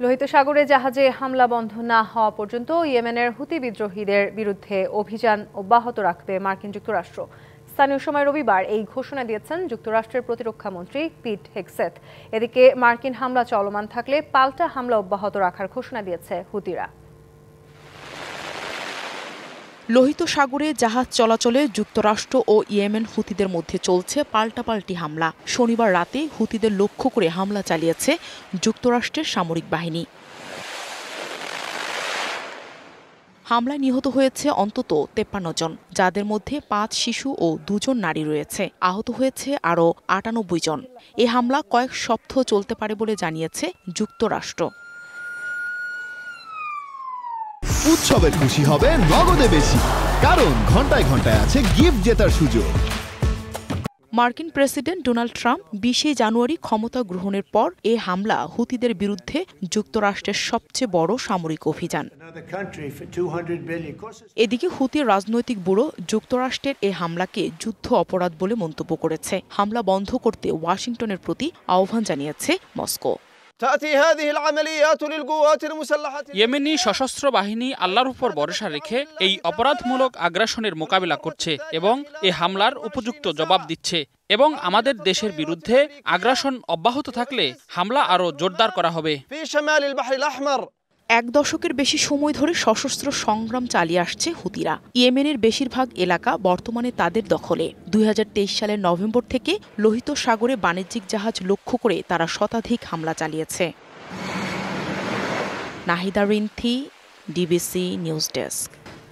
লোহিত সাগরে জাহাজে হামলা বন্ধ না হওয়া পর্যন্ত ইয়েমেনের হুতি বিদ্রোহীদের বিরুদ্ধে অভিযান অব্যাহত রাখবে মার্কিন যুক্তরাষ্ট্র। স্থানীয় সময় রবিবার এই ঘোষণা দিয়েছেন যুক্তরাষ্ট্রের প্রতিরক্ষা মন্ত্রী পিট হেগসেথ। এদিকে মার্কিন হামলা চলমান থাকলে পাল্টা হামলা অব্যাহত রাখার ঘোষণা দিয়েছে হুতিরা। লোহিত সাগরে জাহাজ চলাচলে যুক্তরাষ্ট্র ও ইয়েমেন হুতিদের মধ্যে চলছে পাল্টাপাল্টি হামলা। শনিবার রাতে হুতিদের লক্ষ্য করে হামলা চালিয়েছে যুক্তরাষ্ট্রের সামরিক বাহিনী। হামলায় নিহত হয়েছে অন্তত 53 জন, যাদের মধ্যে 5 শিশু ও 2 জন নারী রয়েছে। আহত হয়েছে আরও 98 জন। এ হামলা কয়েক সপ্তাহ চলতে পারে বলে জানিয়েছে যুক্তরাষ্ট্র। উৎসবের খুশি হবে নগদে বেশি, কারণ ঘন্টায় ঘন্টায় আছে গিফট জেতার সুযোগ। মার্কিন প্রেসিডেন্ট ডোনাল্ড ট্রাম্প 20 জানুয়ারি ক্ষমতা গ্রহণের পর এ হামলা হুতিদের বিরুদ্ধে যুক্তরাষ্ট্রের সবচেয়ে বড় সামরিক অভিযান। এদিকে হুতির রাজনৈতিক ব্যুরো যুক্তরাষ্ট্রের এ হামলাকে যুদ্ধ অপরাধ বলে মন্তব্য করেছে। হামলা বন্ধ করতে ওয়াশিংটনের প্রতি আহ্বান জানিয়েছে মস্কো। ইয়েমেনি সশস্ত্র বাহিনী আল্লাহর উপর ভরসা রেখে এই অপরাধমূলক আগ্রাসনের মোকাবিলা করছে এবং এ হামলার উপযুক্ত জবাব দিচ্ছে, এবং আমাদের দেশের বিরুদ্ধে আগ্রাসন অব্যাহত থাকলে হামলা আরও জোরদার করা হবে। 1 দশকের বেশি সময় ধরে সশস্ত্র সংগ্রাম চালিয়ে আসছে হুতিরা। ইয়েমেনের বেশিরভাগ এলাকা বর্তমানে তাদের দখলে। 2023 সালের নভেম্বর থেকে লোহিত সাগরে বাণিজ্যিক জাহাজ লক্ষ্য করে তারা শতাধিক হামলা চালিয়েছে। Nahida Rinthi, DBC news desk.